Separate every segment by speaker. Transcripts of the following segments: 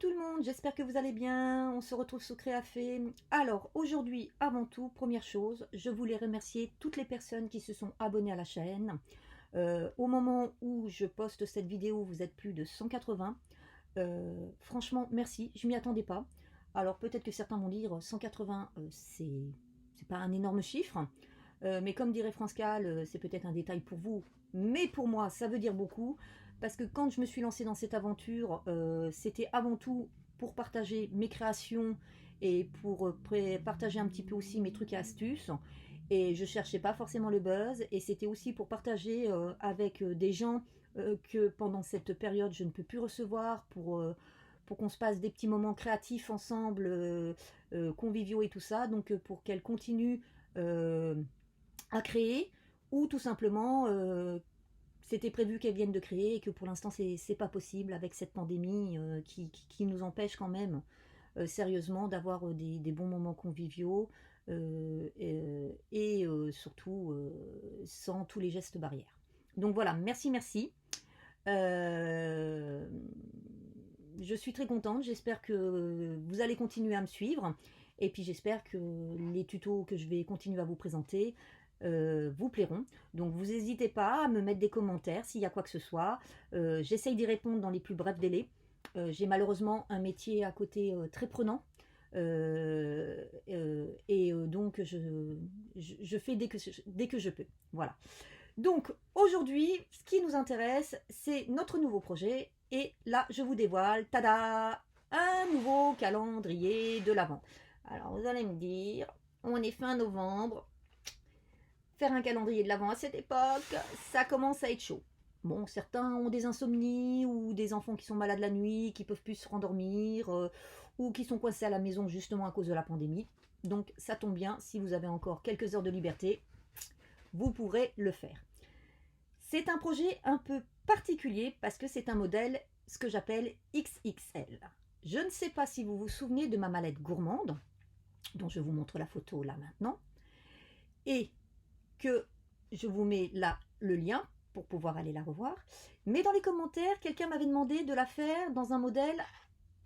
Speaker 1: tout le monde, j'espère que vous allez bien, on se retrouve sur Créafé. Alors aujourd'hui, avant tout, première chose, je voulais remercier toutes les personnes qui se sont abonnées à la chaîne. Au moment où je poste cette vidéo, vous êtes plus de 180. Franchement, merci, je m'y attendais pas. Alors peut-être que certains vont dire 180, c'est pas un énorme chiffre. Mais comme dirait France Cal, c'est peut-être un détail pour vous, mais pour moi, ça veut dire beaucoup. Parce que quand je me suis lancée dans cette aventure, c'était avant tout pour partager mes créations et pour partager un petit peu aussi mes trucs et astuces. Et je cherchais pas forcément le buzz. Et c'était aussi pour partager avec des gens que pendant cette période je ne peux plus recevoir pour qu'on se passe des petits moments créatifs ensemble, conviviaux et tout ça. Donc pour qu'elles continuent à créer ou tout simplement c'était prévu qu'elles viennent de créer et que pour l'instant c'est pas possible avec cette pandémie qui nous empêche quand même sérieusement d'avoir des bons moments conviviaux surtout sans tous les gestes barrières. Donc voilà, merci, merci. Euh, je suis très contente, j'espère que vous allez continuer à me suivre et puis j'espère que les tutos que je vais continuer à vous présenter vous plairont. Donc vous n'hésitez pas à me mettre des commentaires s'il y a quoi que ce soit. J'essaye d'y répondre dans les plus brefs délais. J'ai malheureusement un métier à côté très prenant. Donc je fais dès que je peux. Voilà. Donc aujourd'hui, ce qui nous intéresse, c'est notre nouveau projet. Et là, je vous dévoile, tada, un nouveau calendrier de l'Avent. Alors vous allez me dire, on est fin novembre, faire un calendrier de l'Avent à cette époque, ça commence à être chaud. Bon, certains ont des insomnies ou des enfants qui sont malades la nuit, qui peuvent plus se rendormir, ou qui sont coincés à la maison justement à cause de la pandémie. Donc ça tombe bien, si vous avez encore quelques heures de liberté, vous pourrez le faire. C'est un projet un peu particulier parce que c'est un modèle, ce que j'appelle XXL. Je ne sais pas si vous vous souvenez de ma mallette gourmande, dont je vous montre la photo là maintenant, et que je vous mets là le lien pour pouvoir aller la revoir. Mais dans les commentaires, quelqu'un m'avait demandé de la faire dans un modèle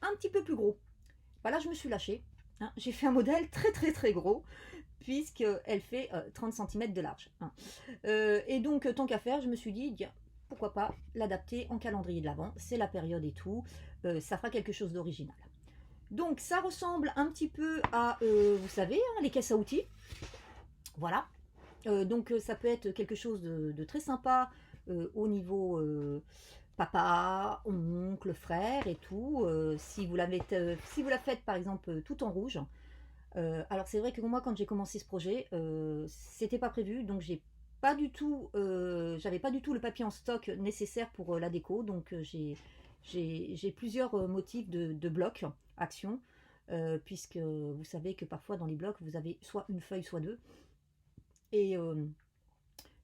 Speaker 1: un petit peu plus gros. Voilà, je me suis lâchée. Hein. J'ai fait un modèle très très très gros puisqu'elle fait 30 cm de large. Hein. Et donc, tant qu'à faire, je me suis dit, pourquoi pas l'adapter en calendrier de l'Avent. C'est la période et tout. Ça fera quelque chose d'original. Donc, ça ressemble un petit peu à, vous savez, hein, les caisses à outils. Voilà. Donc ça peut être quelque chose de très sympa au niveau papa, oncle, frère et tout. Si vous la faites par exemple tout en rouge. Alors c'est vrai que moi quand j'ai commencé ce projet, c'était pas prévu, donc j'avais pas du tout le papier en stock nécessaire pour la déco. Donc j'ai plusieurs motifs de blocs action. Puisque vous savez que parfois dans les blocs vous avez soit une feuille soit deux. Et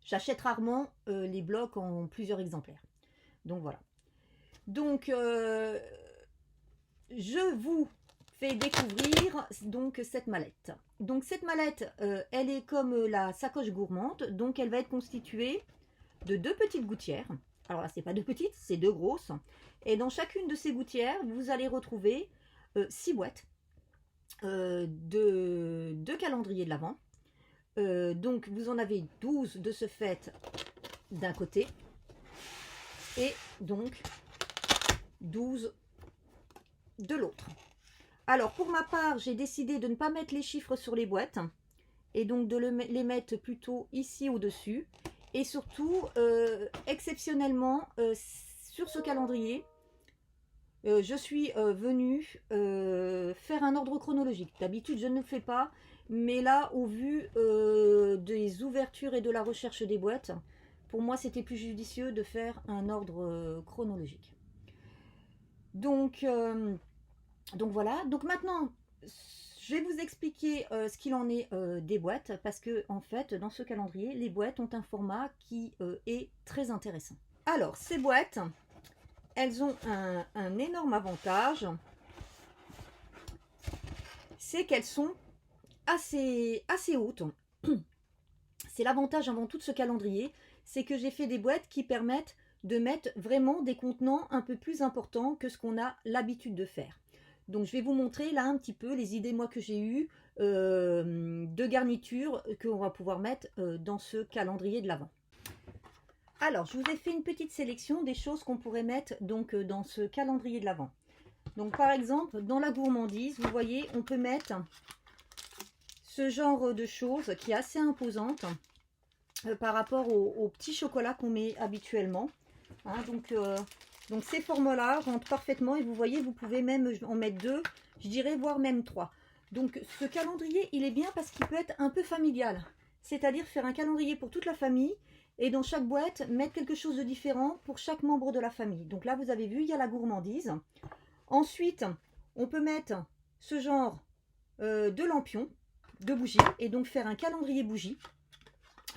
Speaker 1: j'achète rarement les blocs en plusieurs exemplaires. Donc voilà. Donc je vous fais découvrir donc cette mallette. Donc cette mallette, elle est comme la sacoche gourmande. Donc elle va être constituée de deux petites gouttières. Alors là, c'est pas deux petites, c'est deux grosses. Et dans chacune de ces gouttières, vous allez retrouver 6 boîtes de calendrier de l'Avent. Donc vous en avez 12 de ce fait d'un côté et donc 12 de l'autre. Alors pour ma part, j'ai décidé de ne pas mettre les chiffres sur les boîtes et donc de les mettre plutôt ici au-dessus. Et surtout, exceptionnellement, sur ce calendrier, je suis venue faire un ordre chronologique. D'habitude, je ne le fais pas. Mais là, au vu des ouvertures et de la recherche des boîtes, pour moi, c'était plus judicieux de faire un ordre chronologique. Donc voilà. Donc maintenant, je vais vous expliquer ce qu'il en est des boîtes. Parce que, en fait, dans ce calendrier, les boîtes ont un format qui est très intéressant. Alors, ces boîtes, elles ont un énorme avantage. C'est qu'elles sont assez haute. C'est l'avantage avant tout de ce calendrier, c'est que j'ai fait des boîtes qui permettent de mettre vraiment des contenants un peu plus importants que ce qu'on a l'habitude de faire. Donc je vais vous montrer là un petit peu les idées moi que j'ai eues de garniture qu'on va pouvoir mettre dans ce calendrier de l'Avent. Alors je vous ai fait une petite sélection des choses qu'on pourrait mettre donc dans ce calendrier de l'Avent. Donc par exemple dans la gourmandise, vous voyez, on peut mettre ce genre de choses qui est assez imposante par rapport au petits chocolats qu'on met habituellement. Hein, donc ces formats-là rentrent parfaitement et vous voyez, vous pouvez même en mettre 2, je dirais, voire même 3. Donc ce calendrier, il est bien parce qu'il peut être un peu familial. C'est-à-dire faire un calendrier pour toute la famille et dans chaque boîte, mettre quelque chose de différent pour chaque membre de la famille. Donc là, vous avez vu, il y a la gourmandise. Ensuite, on peut mettre ce genre de lampions, de bougies, et donc faire un calendrier bougie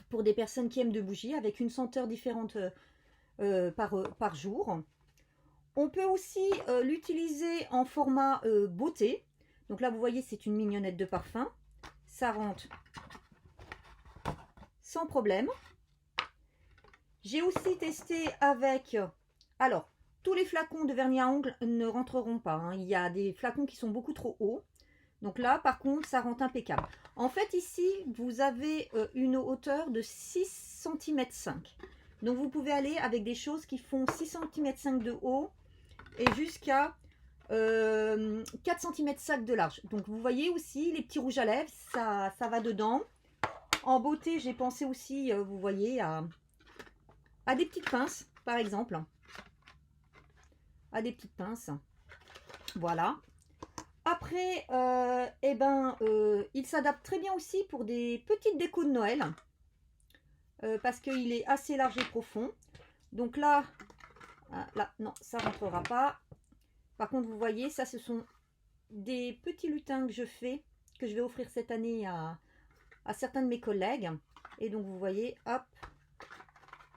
Speaker 1: pour des personnes qui aiment de bougies avec une senteur différente par jour. On peut aussi l'utiliser en format beauté. Donc là, vous voyez, c'est une mignonnette de parfum. Ça rentre sans problème. J'ai aussi testé avec... Alors, tous les flacons de vernis à ongles ne rentreront pas. Hein. Il y a des flacons qui sont beaucoup trop hauts. Donc là, par contre, ça rentre impeccable. En fait, ici, vous avez une hauteur de 6,5 cm. Donc, vous pouvez aller avec des choses qui font 6,5 cm de haut et jusqu'à 4 cm de large. Donc, vous voyez aussi, les petits rouges à lèvres, ça va dedans. En beauté, j'ai pensé aussi, vous voyez, à des petites pinces, par exemple. À des petites pinces. Voilà. Après, il s'adapte très bien aussi pour des petites décos de Noël. Parce qu'il est assez large et profond. Donc là, non, ça ne rentrera pas. Par contre, vous voyez, ça, ce sont des petits lutins que je fais, que je vais offrir cette année à certains de mes collègues. Et donc, vous voyez, hop,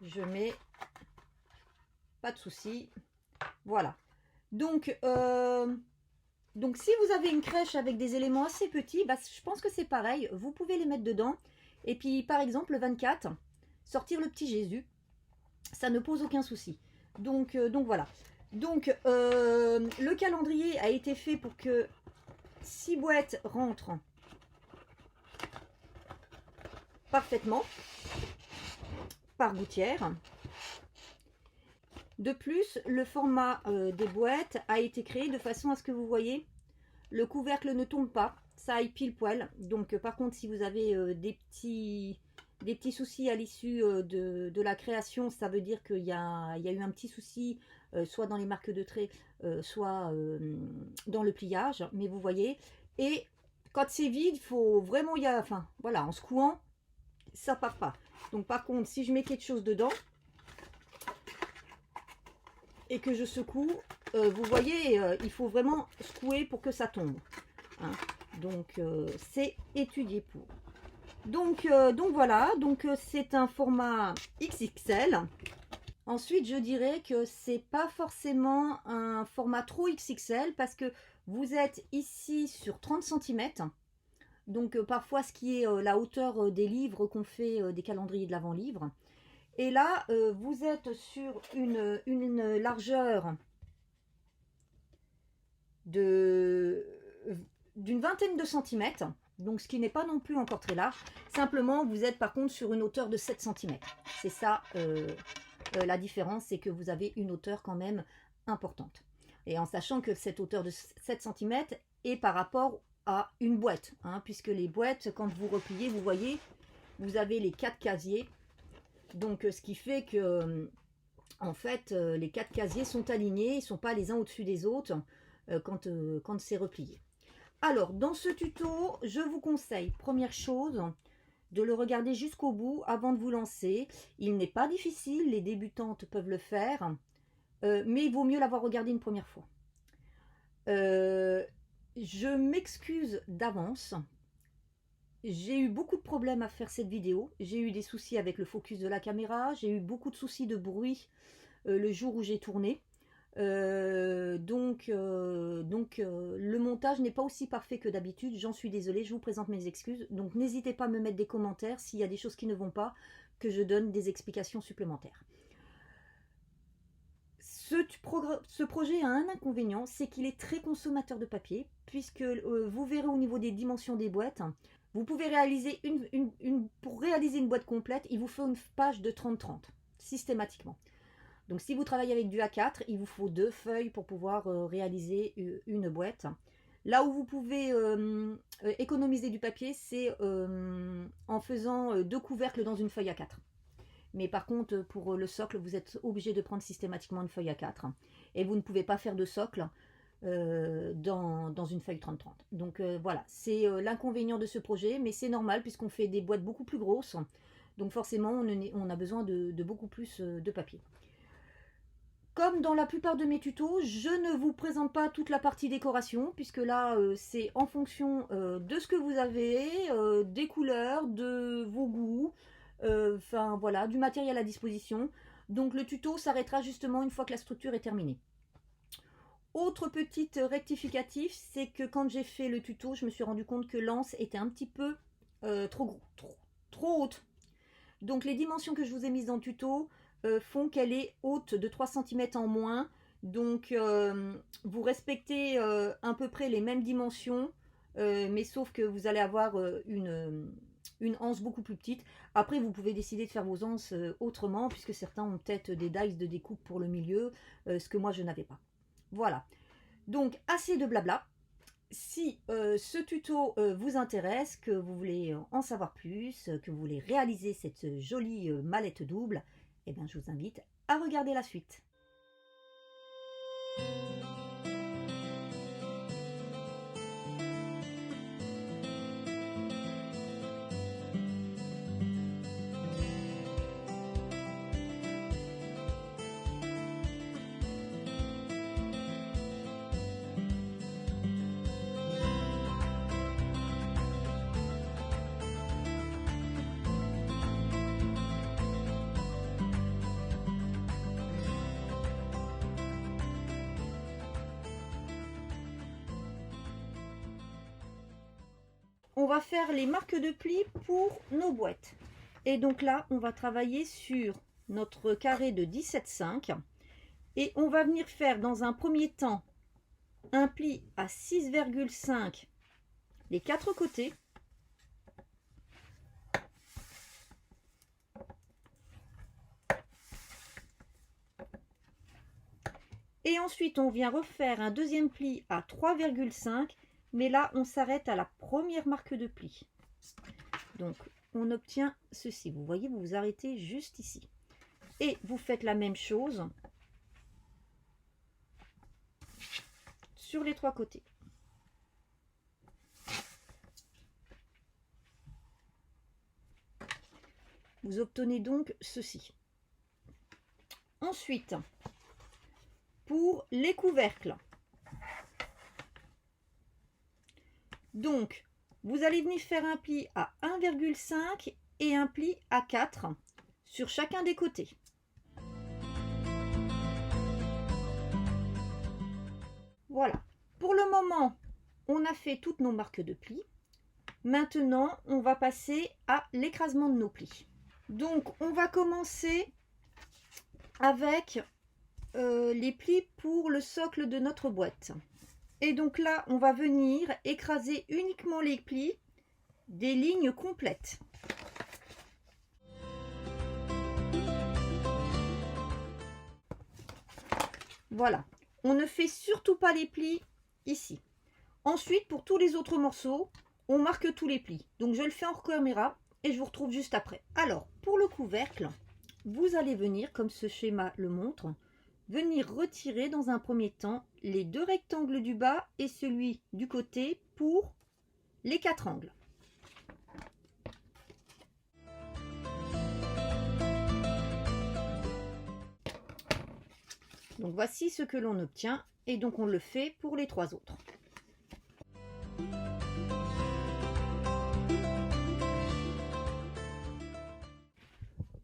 Speaker 1: je mets, pas de souci. Voilà. Donc si vous avez une crèche avec des éléments assez petits, bah, je pense que c'est pareil. Vous pouvez les mettre dedans. Et puis, par exemple, le 24, sortir le petit Jésus. Ça ne pose aucun souci. Donc voilà. Donc, le calendrier a été fait pour que 6 boîtes rentrent parfaitement par gouttière. De plus, le format des boîtes a été créé de façon à ce que vous voyez, le couvercle ne tombe pas, ça aille pile poil. Donc par contre, si vous avez des petits soucis à l'issue de la création, ça veut dire qu'il y a eu un petit souci, soit dans les marques de trait, soit dans le pliage. Mais vous voyez, et quand c'est vide, il faut vraiment enfin voilà, en secouant, ça part pas. Donc par contre, si je mets quelque chose dedans et que je secoue, vous voyez, il faut vraiment secouer pour que ça tombe. Hein. Donc c'est étudié pour. Donc voilà, donc c'est un format XXL. Ensuite, je dirais que c'est pas forcément un format trop XXL parce que vous êtes ici sur 30 cm. Donc parfois ce qui est la hauteur des livres qu'on fait, des calendriers de l'avant-livre. Et là, vous êtes sur une largeur d'une vingtaine de centimètres, donc ce qui n'est pas non plus encore très large. Simplement, vous êtes par contre sur une hauteur de 7 cm. C'est ça la différence, c'est que vous avez une hauteur quand même importante. Et en sachant que cette hauteur de 7 cm est par rapport à une boîte, hein, puisque les boîtes, quand vous repliez, vous voyez, vous avez les 4 casiers. Donc, ce qui fait que, en fait, les 4 casiers sont alignés, ils ne sont pas les uns au-dessus des autres quand c'est replié. Alors, dans ce tuto, je vous conseille, première chose, de le regarder jusqu'au bout avant de vous lancer. Il n'est pas difficile, les débutantes peuvent le faire, mais il vaut mieux l'avoir regardé une première fois. Je m'excuse d'avance. J'ai eu beaucoup de problèmes à faire cette vidéo. J'ai eu des soucis avec le focus de la caméra. J'ai eu beaucoup de soucis de bruit le jour où j'ai tourné. Le montage n'est pas aussi parfait que d'habitude. J'en suis désolée, je vous présente mes excuses. Donc n'hésitez pas à me mettre des commentaires s'il y a des choses qui ne vont pas, que je donne des explications supplémentaires. Ce projet a un inconvénient, c'est qu'il est très consommateur de papier, puisque vous verrez au niveau des dimensions des boîtes, vous pouvez réaliser pour réaliser une boîte complète, il vous faut une page de 30-30, systématiquement. Donc si vous travaillez avec du A4, il vous faut 2 feuilles pour pouvoir réaliser une boîte. Là où vous pouvez économiser du papier, c'est en faisant 2 couvercles dans une feuille A4. Mais par contre, pour le socle, vous êtes obligé de prendre systématiquement une feuille A4. Et vous ne pouvez pas faire de socle dans une feuille 30-30. Donc voilà, c'est l'inconvénient de ce projet, mais c'est normal puisqu'on fait des boîtes beaucoup plus grosses. Donc forcément, on a besoin de beaucoup plus de papier. Comme dans la plupart de mes tutos, je ne vous présente pas toute la partie décoration, puisque là, c'est en fonction de ce que vous avez, des couleurs, de vos goûts, enfin voilà, du matériel à disposition. Donc le tuto s'arrêtera justement une fois que la structure est terminée. Autre petite rectificatif, c'est que quand j'ai fait le tuto, je me suis rendu compte que l'anse était un petit peu trop haute. Donc les dimensions que je vous ai mises dans le tuto font qu'elle est haute de 3 cm en moins. Donc vous respectez à peu près les mêmes dimensions, mais sauf que vous allez avoir une anse beaucoup plus petite. Après, vous pouvez décider de faire vos anses autrement, puisque certains ont peut-être des dies de découpe pour le milieu, ce que moi je n'avais pas. Voilà. Donc, assez de blabla. Si ce tuto vous intéresse, que vous voulez en savoir plus, que vous voulez réaliser cette jolie mallette double, eh bien, je vous invite à regarder la suite. On va faire les marques de plis pour nos boîtes. Et donc là, on va travailler sur notre carré de 17,5. Et on va venir faire dans un premier temps un pli à 6,5 les 4 côtés. Et ensuite, on vient refaire un deuxième pli à 3,5. Mais là, on s'arrête à la première marque de pli. Donc, on obtient ceci. Vous voyez, vous vous arrêtez juste ici. Et vous faites la même chose sur les 3 côtés. Vous obtenez donc ceci. Ensuite, pour les couvercles, donc, vous allez venir faire un pli à 1,5 et un pli à 4 sur chacun des côtés. Voilà. Pour le moment, on a fait toutes nos marques de plis. Maintenant, on va passer à l'écrasement de nos plis. Donc, on va commencer avec les plis pour le socle de notre boîte. Et donc là, on va venir écraser uniquement les plis des lignes complètes. Voilà. On ne fait surtout pas les plis ici. Ensuite, pour tous les autres morceaux, on marque tous les plis. Donc, je le fais en caméra et je vous retrouve juste après. Alors, pour le couvercle, vous allez venir, comme ce schéma le montre, venir retirer dans un premier temps les 2 rectangles du bas et celui du côté pour les 4 angles. Donc voici ce que l'on obtient et donc on le fait pour les 3 autres.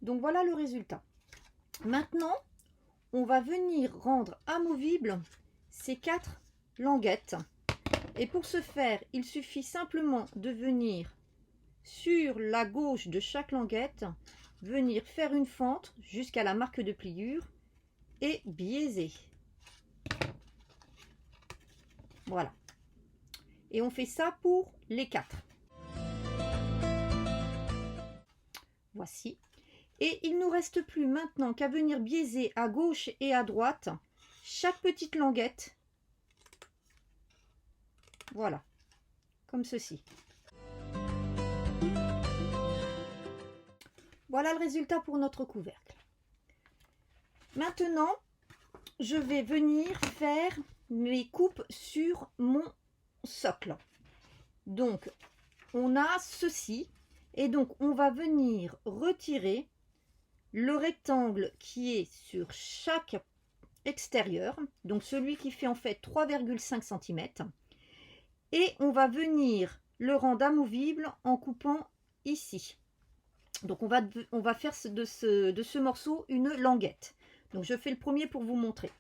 Speaker 1: Donc voilà le résultat. Maintenant, on va venir rendre amovibles ces 4 languettes. Et pour ce faire, il suffit simplement de venir sur la gauche de chaque languette, venir faire une fente jusqu'à la marque de pliure et biaisé. Voilà. Et on fait ça pour les 4. Voici. Et il ne nous reste plus maintenant qu'à venir biaiser à gauche et à droite chaque petite languette. Voilà. Comme ceci. Voilà le résultat pour notre couvercle. Maintenant, je vais venir faire mes coupes sur mon socle. Donc, on a ceci. Et donc, on va venir retirer le rectangle qui est sur chaque extérieur. Donc, celui qui fait en fait 3,5 cm. Et on va venir le rendre amovible en coupant ici. Donc, on va faire de ce morceau une languette. Donc, je fais le premier pour vous montrer.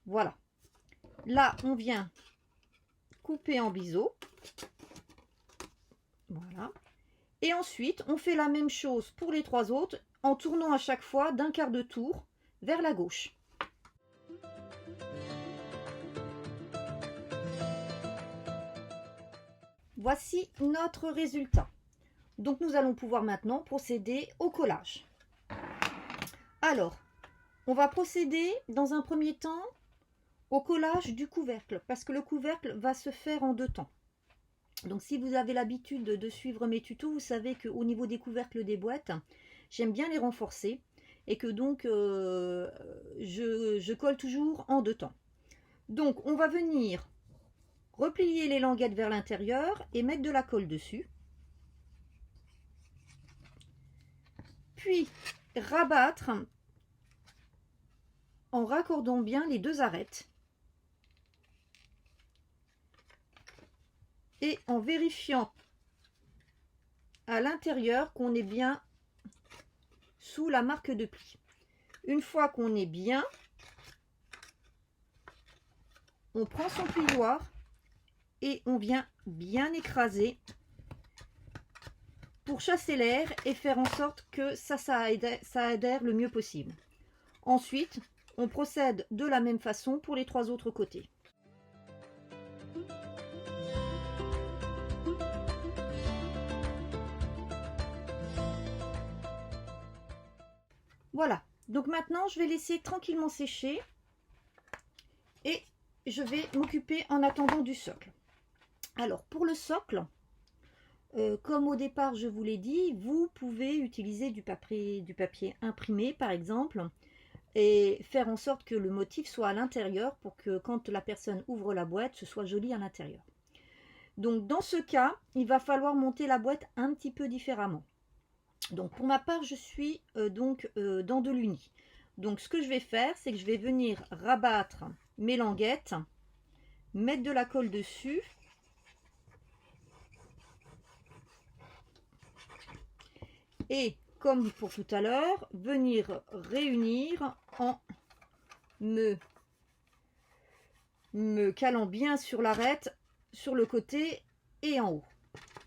Speaker 1: Voilà. Là, on vient couper en biseau. Voilà. Et ensuite, on fait la même chose pour les 3 autres en tournant à chaque fois d'un quart de tour vers la gauche. Voici notre résultat. Donc, nous allons pouvoir maintenant procéder au collage. Alors, on va procéder dans un premier temps au collage du couvercle, parce que le couvercle va se faire en 2 temps. Donc si vous avez l'habitude de suivre mes tutos, vous savez qu'au niveau des couvercles des boîtes, j'aime bien les renforcer et que donc je colle toujours en 2 temps. Donc on va venir replier les languettes vers l'intérieur et mettre de la colle dessus. Puis rabattre en raccordant bien les 2 arêtes. Et en vérifiant à l'intérieur qu'on est bien sous la marque de pli. Une fois qu'on est bien, on prend son plioir et on vient bien écraser pour chasser l'air et faire en sorte que ça adhère le mieux possible. Ensuite, on procède de la même façon pour les 3 autres côtés. Voilà, donc maintenant je vais laisser tranquillement sécher et je vais m'occuper en attendant du socle. Alors pour le socle, comme au départ je vous l'ai dit, vous pouvez utiliser du papier imprimé par exemple et faire en sorte que le motif soit à l'intérieur pour que quand la personne ouvre la boîte, ce soit joli à l'intérieur. Donc dans ce cas, il va falloir monter la boîte un petit peu différemment. Donc pour ma part, je suis dans de l'uni. Donc ce que je vais faire, c'est que je vais venir rabattre mes languettes, mettre de la colle dessus. Et comme pour tout à l'heure, venir réunir en me calant bien sur l'arête, sur le côté et en haut.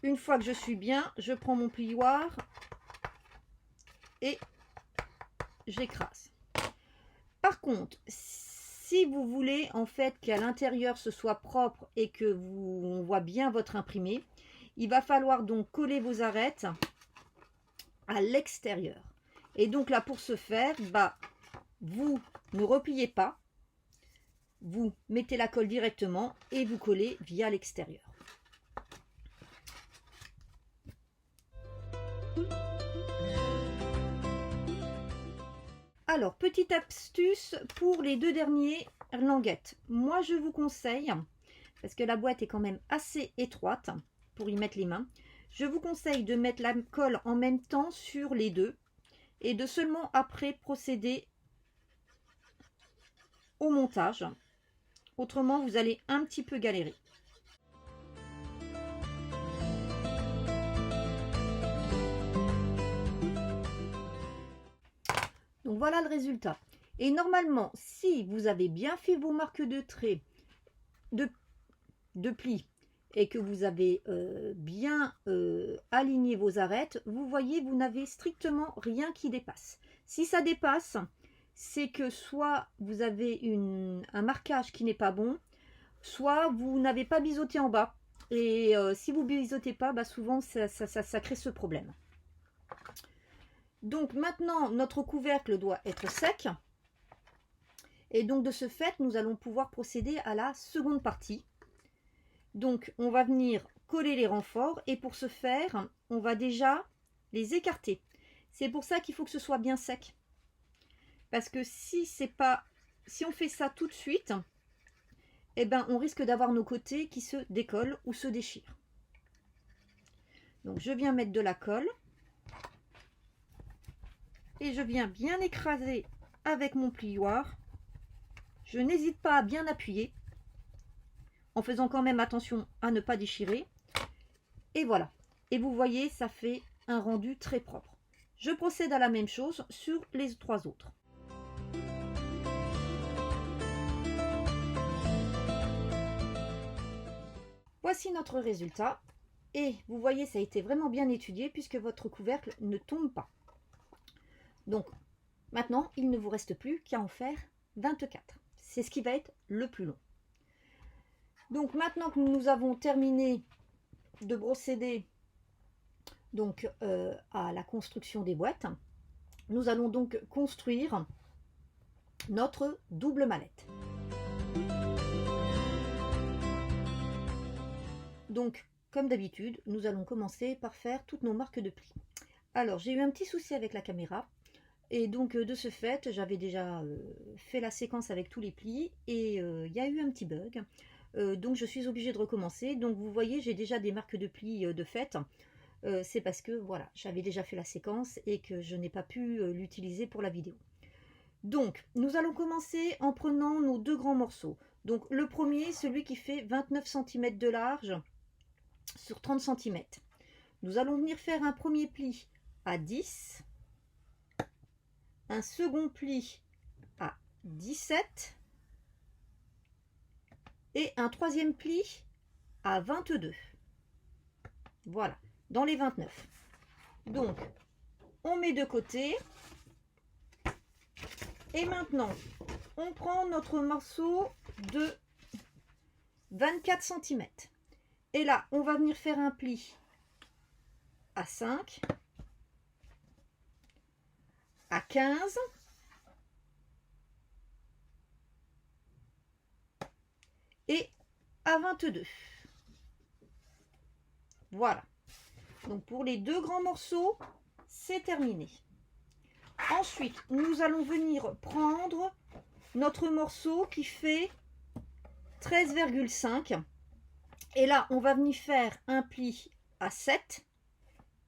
Speaker 1: Une fois que je suis bien, je prends mon plioir et j'écrase. Par contre, si vous voulez en fait qu'à l'intérieur ce soit propre et que on voit bien votre imprimé, il va falloir donc coller vos arêtes à l'extérieur. Et donc là, pour ce faire, vous ne repliez pas, vous mettez la colle directement et vous collez via l'extérieur. Alors, petite astuce pour les 2 derniers languettes. Moi, je vous conseille, parce que la boîte est quand même assez étroite pour y mettre les mains, je vous conseille de mettre la colle en même temps sur les 2 et de seulement après procéder au montage. Autrement, vous allez un petit peu galérer. Donc voilà le résultat. Et normalement, si vous avez bien fait vos marques de trait, de plis, et que vous avez bien aligné vos arêtes, vous voyez, vous n'avez strictement rien qui dépasse. Si ça dépasse, c'est que soit vous avez un marquage qui n'est pas bon, soit vous n'avez pas biseauté en bas. Et si vous biseautez pas, bah souvent ça crée ce problème. Donc maintenant, notre couvercle doit être sec. Et donc de ce fait, nous allons pouvoir procéder à la seconde partie. Donc on va venir coller les renforts et pour ce faire, on va déjà les écarter. C'est pour ça qu'il faut que ce soit bien sec. Parce que si on fait ça tout de suite, eh ben on risque d'avoir nos côtés qui se décollent ou se déchirent. Donc je viens mettre de la colle et je viens bien écraser avec mon plioir. Je n'hésite pas à bien appuyer, en faisant quand même attention à ne pas déchirer. Et voilà. Et vous voyez, ça fait un rendu très propre. Je procède à la même chose sur les 3 autres. Voici notre résultat. Et vous voyez, ça a été vraiment bien étudié puisque votre couvercle ne tombe pas. Donc, maintenant, il ne vous reste plus qu'à en faire 24. C'est ce qui va être le plus long. Donc maintenant que nous avons terminé de procéder donc à la construction des boîtes, nous allons donc construire notre double mallette. Donc comme d'habitude, nous allons commencer par faire toutes nos marques de plis. Alors j'ai eu un petit souci avec la caméra et donc de ce fait j'avais déjà fait la séquence avec tous les plis et il y a eu un petit bug. Donc je suis obligée de recommencer. Donc vous voyez, j'ai déjà des marques de plis de fait. C'est parce que voilà, j'avais déjà fait la séquence et que je n'ai pas pu l'utiliser pour la vidéo. Donc nous allons commencer en prenant nos 2 grands morceaux. Donc le premier, celui qui fait 29 cm de large sur 30 cm. Nous allons venir faire un premier pli à 10, un second pli à 17 et un troisième pli à 22. Voilà, dans les 29. Donc, on met de côté. Et maintenant, on prend notre morceau de 24 cm. Et là, on va venir faire un pli à 5, à 15, et à 22. Voilà. Donc pour les 2 grands morceaux, c'est terminé. Ensuite, nous allons venir prendre notre morceau qui fait 13,5. Et là, on va venir faire un pli à 7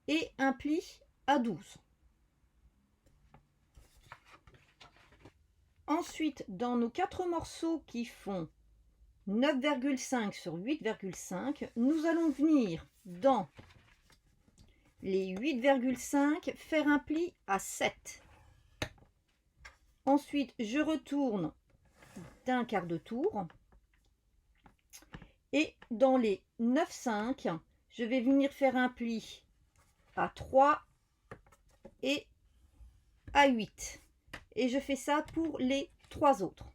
Speaker 1: et un pli à 12. Ensuite, dans nos 4 morceaux qui font 9,5 sur 8,5, nous allons venir dans les 8,5 faire un pli à 7. Ensuite, je retourne d'un quart de tour. Et dans les 9,5, je vais venir faire un pli à 3 et à 8. Et je fais ça pour les 3 autres.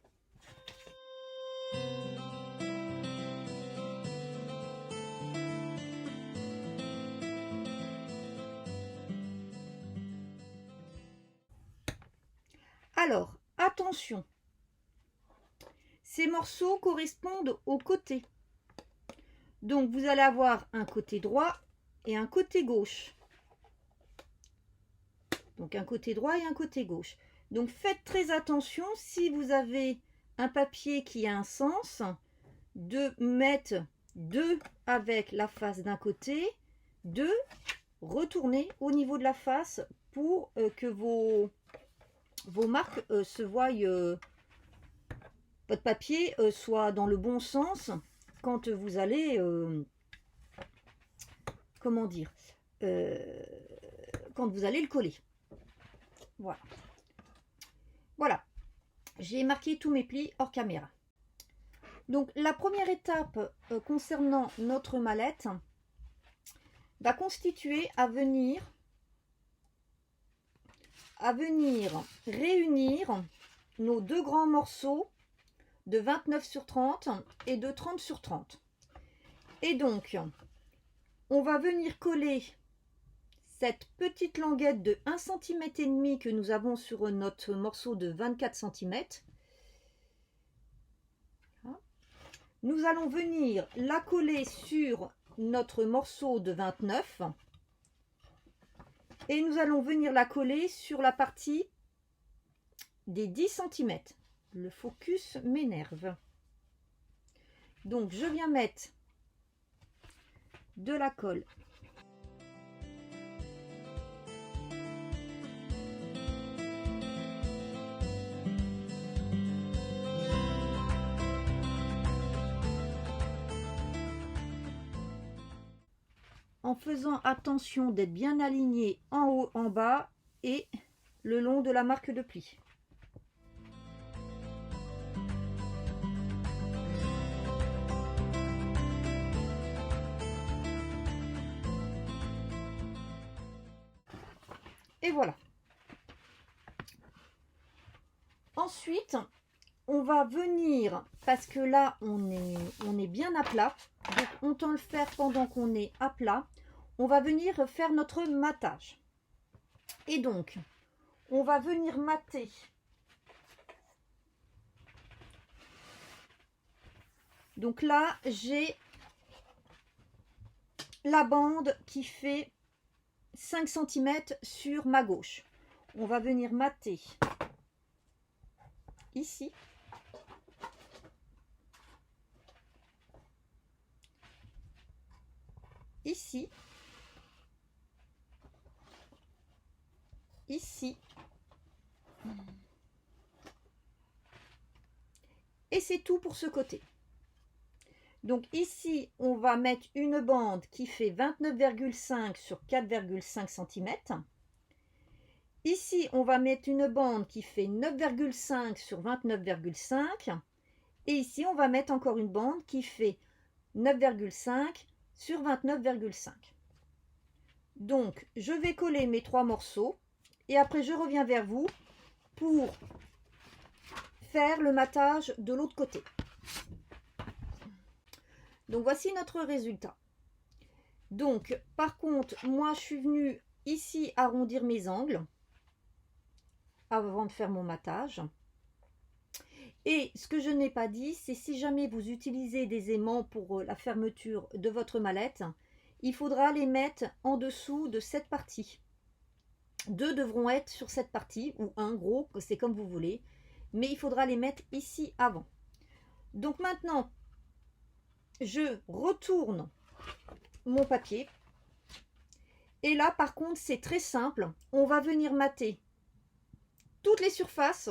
Speaker 1: Alors, attention, ces morceaux correspondent aux côtés. Donc, vous allez avoir un côté droit et un côté gauche. Donc, un côté droit et un côté gauche. Donc, faites très attention si vous avez un papier qui a un sens, de mettre 2 avec la face d'un côté, 2 retourner au niveau de la face pour que vos marques se voient, votre papier soit dans le bon sens quand vous allez, comment dire, quand vous allez le coller. Voilà. Voilà. J'ai marqué tous mes plis hors caméra. Donc la première étape concernant notre mallette va constituer à venir réunir nos deux grands morceaux de 29 sur 30 et de 30 sur 30. Et donc, on va venir coller cette petite languette de 1,5 cm que nous avons sur notre morceau de 24 cm. Nous allons venir la coller sur notre morceau de 29 et nous allons venir la coller sur la partie des 10 cm. Le focus m'énerve. Donc je viens mettre de la colle. En faisant attention d'être bien aligné en haut, en bas et le long de la marque de pli. Et voilà. Ensuite, on va venir, parce que là, on est bien à plat. Donc, autant le faire pendant qu'on est à plat. On va venir faire notre matage. Et donc, on va venir mater. Donc là, j'ai la bande qui fait 5 cm sur ma gauche. On va venir mater ici. Ici. Ici. Et c'est tout pour ce côté. Donc ici, on va mettre une bande qui fait 29,5 sur 4,5 cm. Ici, on va mettre une bande qui fait 9,5 sur 29,5. Et ici, on va mettre encore une bande qui fait 9,5 sur 29,5. Donc, je vais coller mes trois morceaux. Et après, je reviens vers vous pour faire le matage de l'autre côté. Donc, voici notre résultat. Donc, par contre, moi, je suis venue ici arrondir mes angles avant de faire mon matage. Et ce que je n'ai pas dit, c'est si jamais vous utilisez des aimants pour la fermeture de votre mallette, il faudra les mettre en dessous de cette partie. Deux devront être sur cette partie, ou un gros, c'est comme vous voulez, mais il faudra les mettre ici avant. Donc maintenant, je retourne mon papier. Et là, par contre, c'est très simple. On va venir mater toutes les surfaces,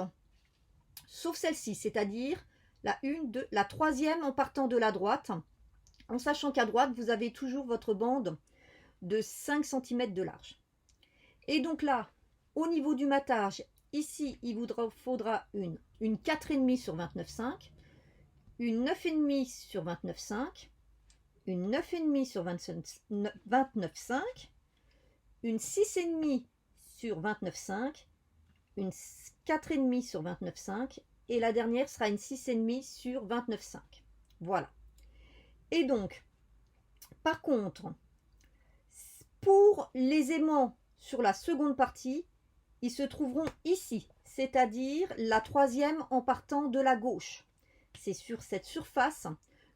Speaker 1: sauf celle-ci, c'est-à-dire la troisième en partant de la droite, en sachant qu'à droite, vous avez toujours votre bande de 5 cm de large. Et donc là, au niveau du matage, ici, il vous faudra une 4,5 sur 29,5, une 9,5 sur 29,5, une 9,5 sur 29,5, une 6,5 sur 29,5, une 4,5 sur 29,5 et la dernière sera une 6,5 sur 29,5. Voilà. Et donc, par contre, pour les aimants sur la seconde partie, ils se trouveront ici, c'est-à-dire la troisième en partant de la gauche. C'est sur cette surface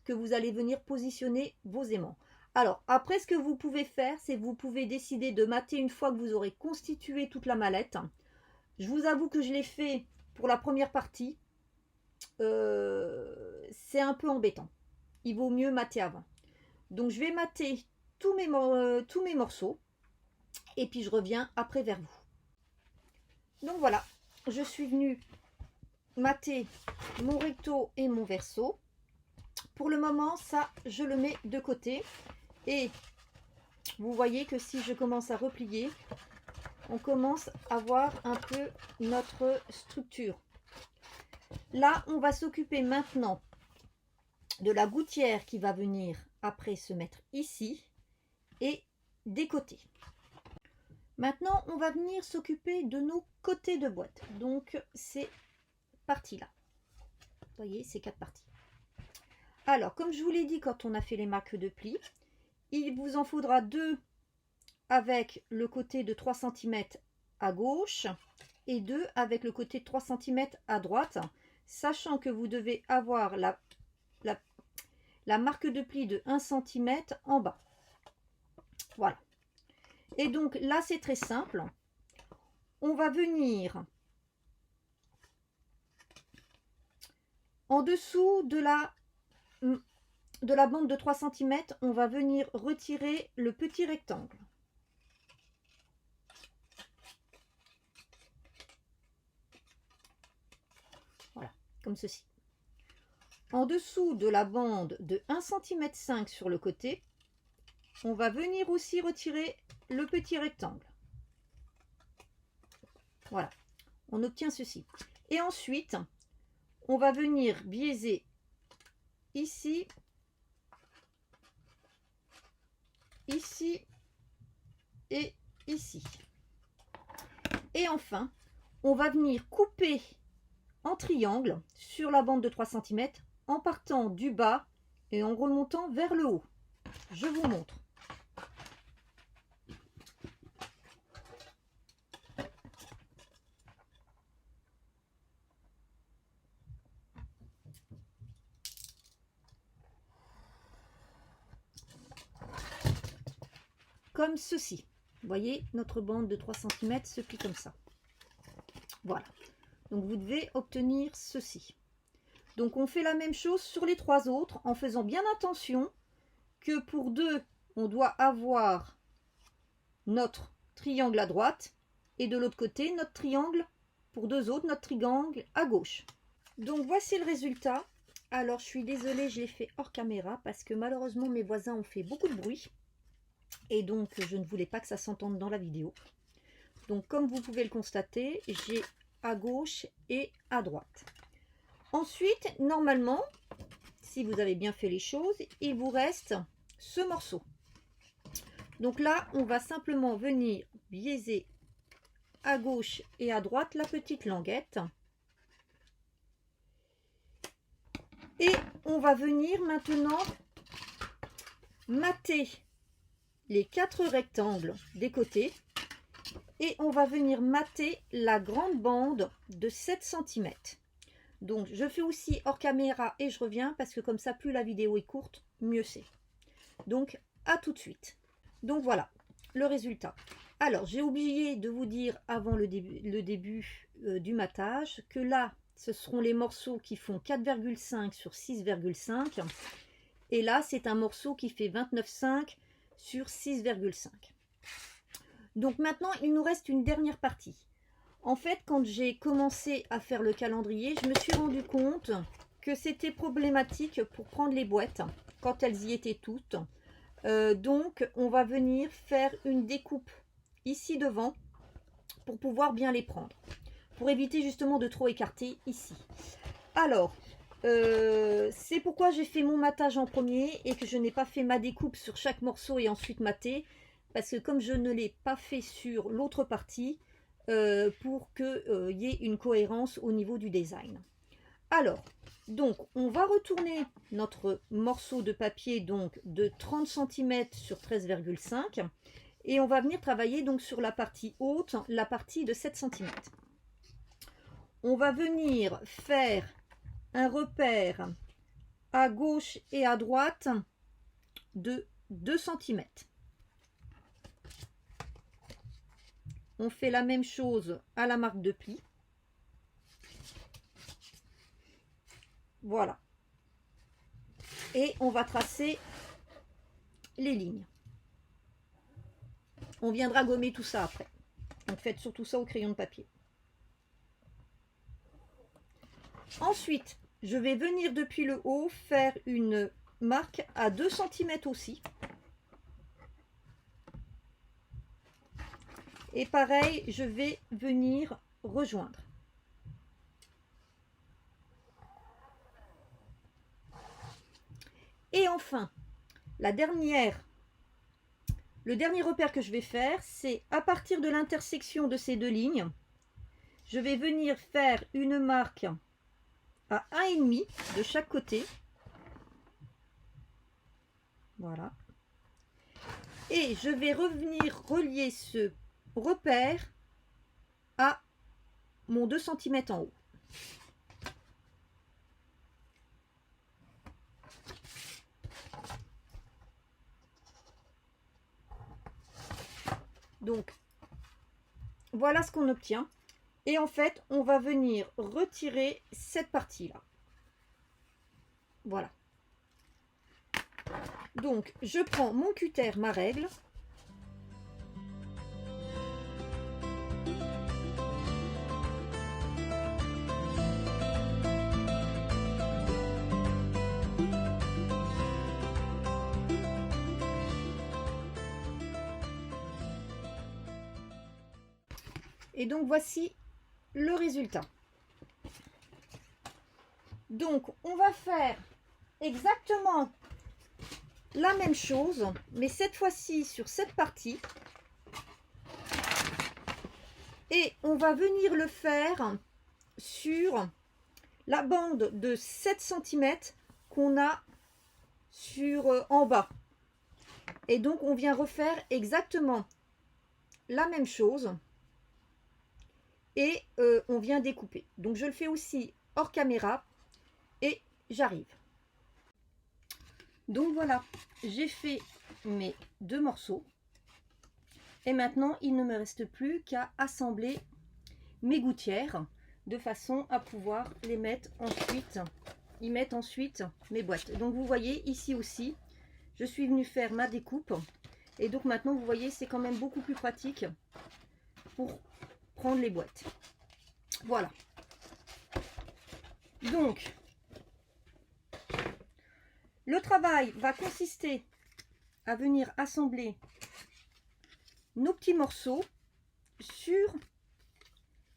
Speaker 1: que vous allez venir positionner vos aimants. Alors, après, ce que vous pouvez faire, c'est que vous pouvez décider de mater une fois que vous aurez constitué toute la mallette. Je vous avoue que je l'ai fait pour la première partie. C'est un peu embêtant. Il vaut mieux mater avant. Donc, je vais mater tous mes morceaux. Et puis, je reviens après vers vous. Donc, voilà. Je suis venue mater mon recto et mon verso. Pour le moment, ça, je le mets de côté. Et vous voyez que si je commence à replier, on commence à voir un peu notre structure. Là, on va s'occuper maintenant de la gouttière qui va venir après se mettre ici et des côtés. Maintenant, on va venir s'occuper de nos côtés de boîte. Donc, ces parties-là. Vous voyez, ces 4 parties. Alors, comme je vous l'ai dit quand on a fait les marques de pli, il vous en faudra 2 avec le côté de 3 cm à gauche et 2 avec le côté de 3 cm à droite, sachant que vous devez avoir la marque de pli de 1 cm en bas. Voilà. Et donc là, c'est très simple. On va venir en dessous de la bande de 3 cm, on va venir retirer le petit rectangle. Voilà, comme ceci. En dessous de la bande de 1,5 cm sur le côté, on va venir aussi retirer le petit rectangle. Voilà, on obtient ceci. Et ensuite, on va venir biaiser ici, ici et ici. Et enfin, on va venir couper en triangle sur la bande de 3 cm en partant du bas et en remontant vers le haut. Je vous montre. Comme ceci. Vous voyez, notre bande de 3 cm se plie comme ça. Voilà. Donc vous devez obtenir ceci. Donc on fait la même chose sur les 3 autres en faisant bien attention que pour 2, on doit avoir notre triangle à droite et de l'autre côté notre triangle, pour 2 autres, notre triangle à gauche. Donc voici le résultat. Alors je suis désolée, je l'ai fait hors caméra parce que malheureusement mes voisins ont fait beaucoup de bruit et donc je ne voulais pas que ça s'entende dans la vidéo. Donc comme vous pouvez le constater, j'ai à gauche et à droite. Ensuite, normalement, si vous avez bien fait les choses, il vous reste ce morceau. Donc là, on va simplement venir biaiser à gauche et à droite la petite languette. Et on va venir maintenant mater les 4 rectangles des côtés. Et on va venir mater la grande bande de 7 cm. Donc je fais aussi hors caméra et je reviens parce que comme ça, plus la vidéo est courte, mieux c'est. Donc à tout de suite. Donc voilà le résultat. Alors j'ai oublié de vous dire avant le début du matage que là ce seront les morceaux qui font 4,5 sur 6,5 et là c'est un morceau qui fait 29,5 sur 6,5. Donc maintenant il nous reste une dernière partie. En fait, quand j'ai commencé à faire le calendrier, je me suis rendu compte que c'était problématique pour prendre les boîtes quand elles y étaient toutes. Donc, on va venir faire une découpe ici devant pour pouvoir bien les prendre. Pour éviter justement de trop écarter ici. Alors, c'est pourquoi j'ai fait mon matage en premier et que je n'ai pas fait ma découpe sur chaque morceau et ensuite mater. Parce que comme je ne l'ai pas fait sur l'autre partie, pour qu'il y ait une cohérence au niveau du design. Alors, donc, on va retourner notre morceau de papier donc de 30 cm sur 13,5 et on va venir travailler donc sur la partie haute, la partie de 7 cm. On va venir faire un repère à gauche et à droite de 2 cm. On fait la même chose à la marque de pli. Voilà. Et on va tracer les lignes. On viendra gommer tout ça après. Donc faites surtout ça au crayon de papier. Ensuite, je vais venir depuis le haut faire une marque à 2 cm aussi. Et pareil, je vais venir rejoindre. Et enfin, le dernier repère que je vais faire, c'est à partir de l'intersection de ces deux lignes, je vais venir faire une marque à 1,5 de chaque côté. Voilà. Et je vais revenir relier ce repère à mon 2 cm en haut. Donc, voilà ce qu'on obtient. Et en fait, on va venir retirer cette partie-là. Voilà. Donc, je prends mon cutter, ma règle. Et donc, voici le résultat. Donc, on va faire exactement la même chose, mais cette fois-ci sur cette partie. Et on va venir le faire sur la bande de 7 cm qu'on a sur en bas. Et donc, on vient refaire exactement la même chose. Et on vient découper. Donc, je le fais aussi hors caméra. Et j'arrive. Donc voilà, j'ai fait mes 2 morceaux. Et maintenant, il ne me reste plus qu'à assembler mes gouttières de façon à pouvoir les mettre ensuite, y mettre ensuite mes boîtes. Donc vous voyez ici aussi, je suis venue faire ma découpe. Et donc maintenant, vous voyez, c'est quand même beaucoup plus pratique pour prendre les boîtes. Voilà. Donc, le travail va consister à venir assembler nos petits morceaux sur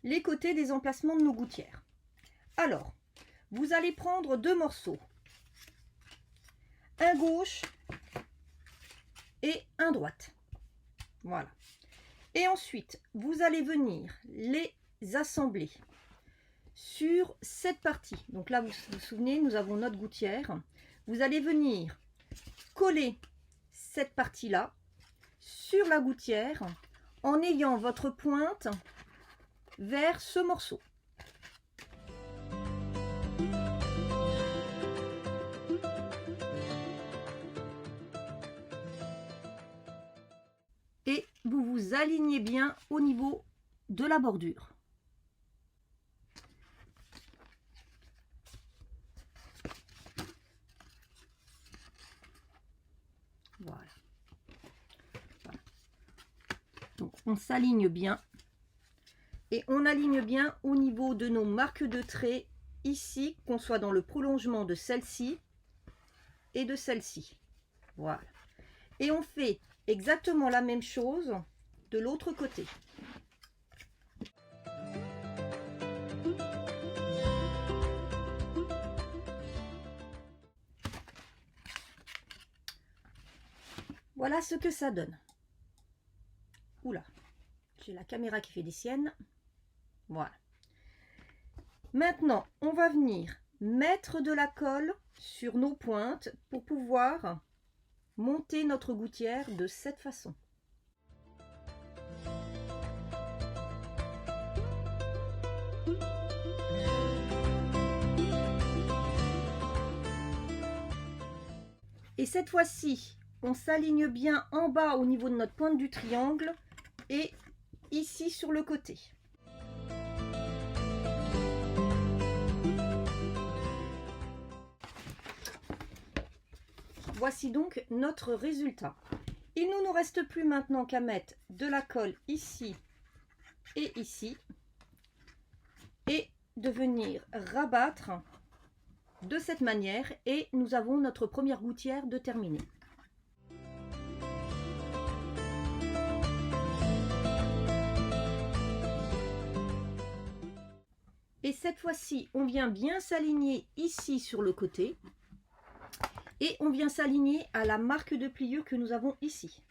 Speaker 1: les côtés des emplacements de nos gouttières. Alors, vous allez prendre 2 morceaux, un gauche et un droite. Voilà. Et ensuite, vous allez venir les assembler sur cette partie. Donc là, vous vous souvenez, nous avons notre gouttière. Vous allez venir coller cette partie-là sur la gouttière en ayant votre pointe vers ce morceau. Et vous vous alignez bien au niveau de la bordure. Voilà. Voilà. Donc on s'aligne bien. Et on aligne bien au niveau de nos marques de traits ici, qu'on soit dans le prolongement de celle-ci et de celle-ci. Voilà. Et on fait exactement la même chose de l'autre côté. Voilà ce que ça donne. Oula, j'ai la caméra qui fait des siennes. Voilà. Maintenant, on va venir mettre de la colle sur nos pointes pour pouvoir monter notre gouttière de cette façon. Et cette fois-ci, on s'aligne bien en bas au niveau de notre pointe du triangle et ici sur le côté. Voici donc notre résultat. Il ne nous reste plus maintenant qu'à mettre de la colle ici et ici et de venir rabattre de cette manière et nous avons notre première gouttière de terminée. Et cette fois-ci, on vient bien s'aligner ici sur le côté. Et on vient s'aligner à la marque de pliure que nous avons ici.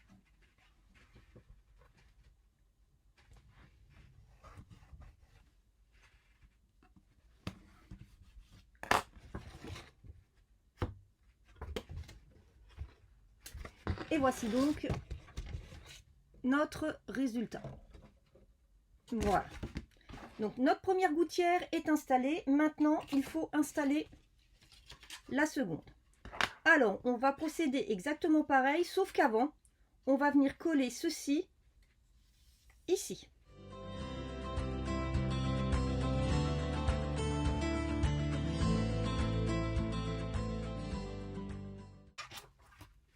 Speaker 1: Et voici donc notre résultat. Voilà. Donc notre première gouttière est installée. Maintenant, il faut installer la seconde. Alors, on va procéder exactement pareil, sauf qu'avant, on va venir coller ceci ici.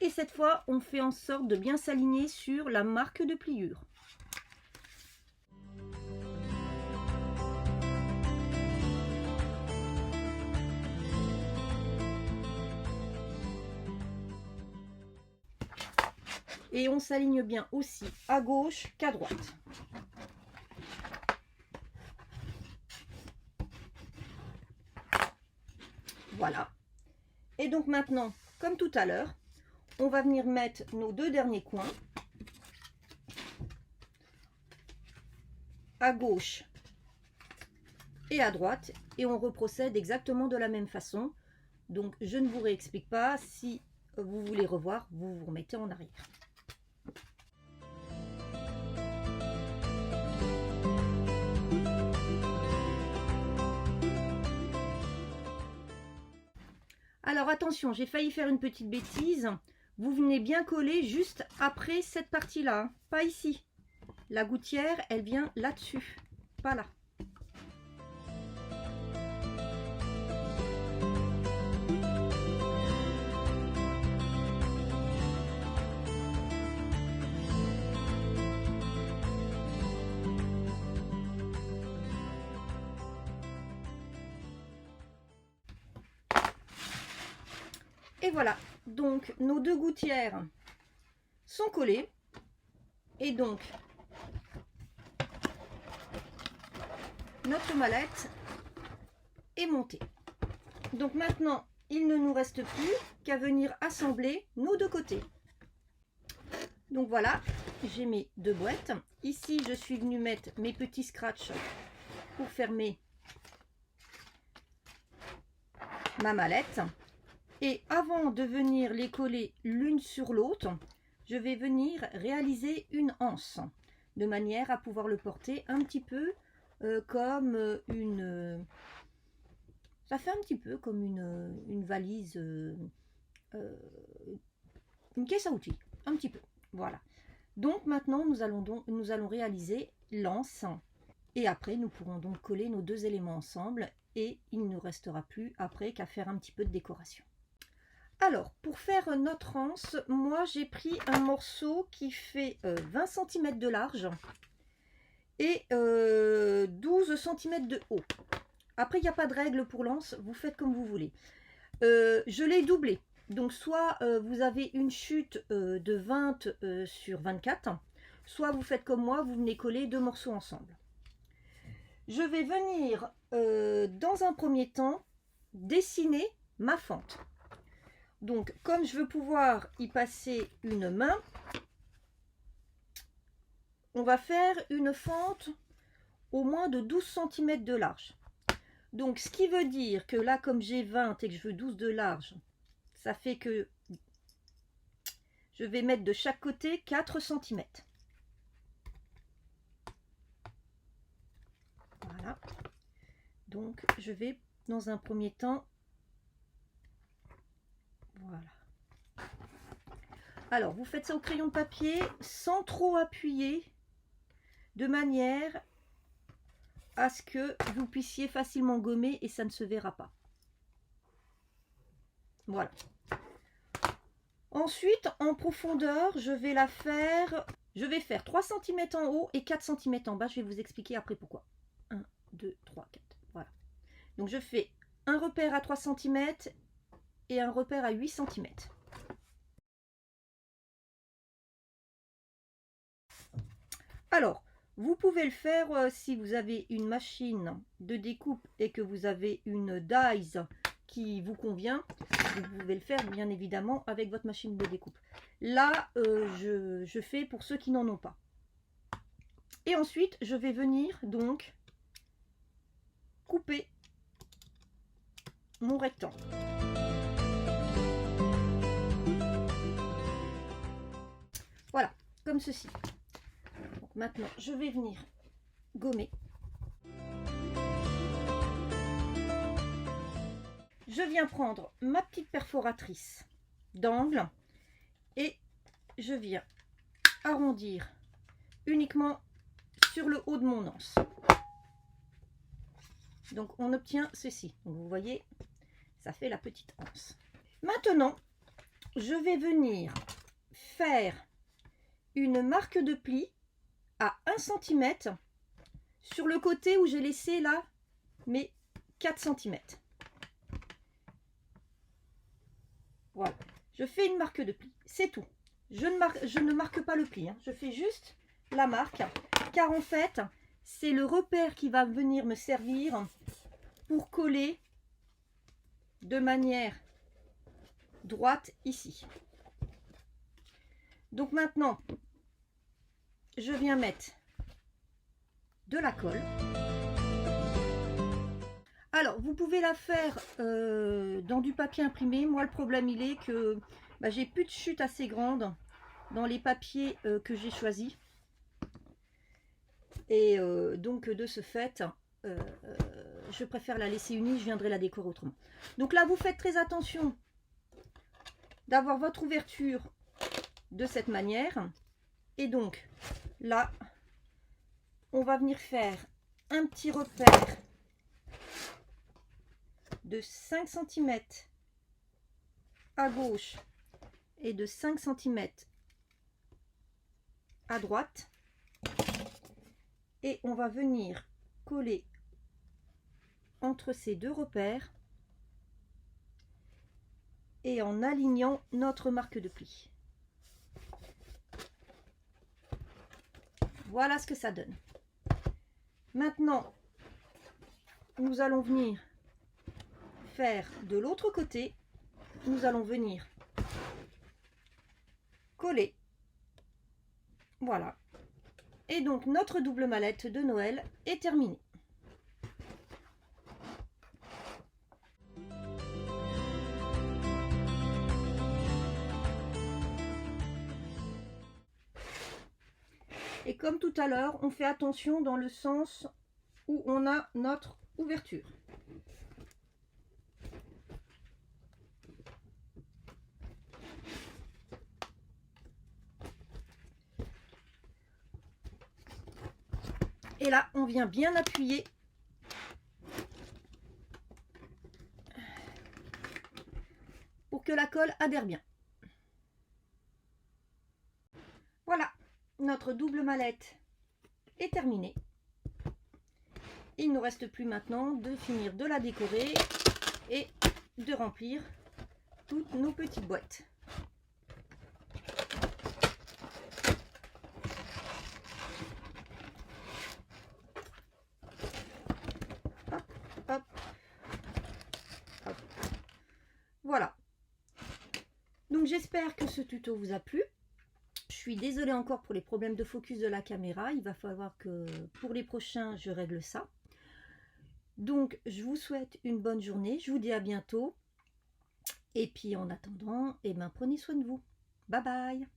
Speaker 1: Et cette fois, on fait en sorte de bien s'aligner sur la marque de pliure. Et on s'aligne bien aussi à gauche qu'à droite. Voilà. Et donc maintenant, comme tout à l'heure, on va venir mettre nos deux derniers coins à gauche et à droite, et on reprocède exactement de la même façon. Donc je ne vous réexplique pas. Si vous voulez revoir, vous vous remettez en arrière. Alors attention, j'ai failli faire une petite bêtise. Vous venez bien coller juste après cette partie-là, hein, pas ici. La gouttière, elle vient là-dessus, pas là. Et voilà, donc nos deux gouttières sont collées. Et donc, notre mallette est montée. Donc maintenant, il ne nous reste plus qu'à venir assembler nos deux côtés. Donc voilà, j'ai mes deux boîtes. Ici, je suis venue mettre mes petits scratchs pour fermer ma mallette. Et avant de venir les coller l'une sur l'autre, je vais venir réaliser une anse, de manière à pouvoir le porter un petit peu comme une... Ça fait un petit peu comme une valise, une caisse à outils, un petit peu. Voilà. Donc maintenant, nous allons réaliser l'anse. Et après, nous pourrons donc coller nos deux éléments ensemble. Et il ne nous restera plus après qu'à faire un petit peu de décoration. Alors, pour faire notre anse, moi j'ai pris un morceau qui fait 20 cm de large et 12 cm de haut. Après, il n'y a pas de règle pour l'anse, vous faites comme vous voulez. Je l'ai doublé. Donc, soit vous avez une chute de 20 sur 24, soit vous faites comme moi, vous venez coller deux morceaux ensemble. Je vais venir, dans un premier temps, dessiner ma fente. Donc, comme je veux pouvoir y passer une main, on va faire une fente au moins de 12 cm de large. Donc, ce qui veut dire que là, comme j'ai 20 et que je veux 12 de large, ça fait que je vais mettre de chaque côté 4 cm. Voilà. Donc, je vais, dans un premier temps, voilà. Alors, vous faites ça au crayon de papier sans trop appuyer, de manière à ce que vous puissiez facilement gommer et ça ne se verra pas. Voilà. Ensuite, en profondeur, je vais faire 3 cm en haut et 4 cm en bas. Je vais vous expliquer après pourquoi. 1, 2, 3, 4. Voilà. Donc, je fais un repère à 3 cm et un repère à 8 cm. Alors, vous pouvez le faire si vous avez une machine de découpe et que vous avez une dies qui vous convient, vous pouvez le faire bien évidemment avec votre machine de découpe. Là, je fais pour ceux qui n'en ont pas. Et ensuite, je vais venir donc couper mon rectangle. Voilà, comme ceci. Donc maintenant, je vais venir gommer. Je viens prendre ma petite perforatrice d'angle et je viens arrondir uniquement sur le haut de mon anse. Donc on obtient ceci. Donc, vous voyez, ça fait la petite anse. Maintenant, je vais venir faire une marque de pli à 1 cm sur le côté où j'ai laissé là mes 4 cm. Voilà, je fais une marque de pli, c'est tout. Je ne marque pas le pli, hein. Je fais juste la marque, car en fait, c'est le repère qui va venir me servir pour coller de manière droite ici. Donc maintenant, je viens mettre de la colle. Alors, vous pouvez la faire dans du papier imprimé. Moi, le problème, il est que j'ai plus de chute assez grande dans les papiers que j'ai choisis. Et donc, de ce fait, je préfère la laisser unie. Je viendrai la décorer autrement. Donc là, vous faites très attention d'avoir votre ouverture de cette manière. Et donc, là, on va venir faire un petit repère de 5 cm à gauche et de 5 cm à droite. Et on va venir coller entre ces deux repères et en alignant notre marque de pli. Voilà ce que ça donne. Maintenant, nous allons venir faire de l'autre côté. Nous allons venir coller. Voilà. Et donc notre double mallette de Noël est terminée. Et comme tout à l'heure, on fait attention dans le sens où on a notre ouverture. Et là, on vient bien appuyer pour que la colle adhère bien. Voilà, notre double mallette est terminée. Il ne nous reste plus maintenant de finir de la décorer et de remplir toutes nos petites boîtes. Hop, hop. Voilà. Donc j'espère que ce tuto vous a plu. Je suis désolée encore pour les problèmes de focus de la caméra. Il va falloir que pour les prochains, je règle ça. Donc je vous souhaite une bonne journée. Je vous dis à bientôt. Et puis en attendant, prenez soin de vous. Bye bye.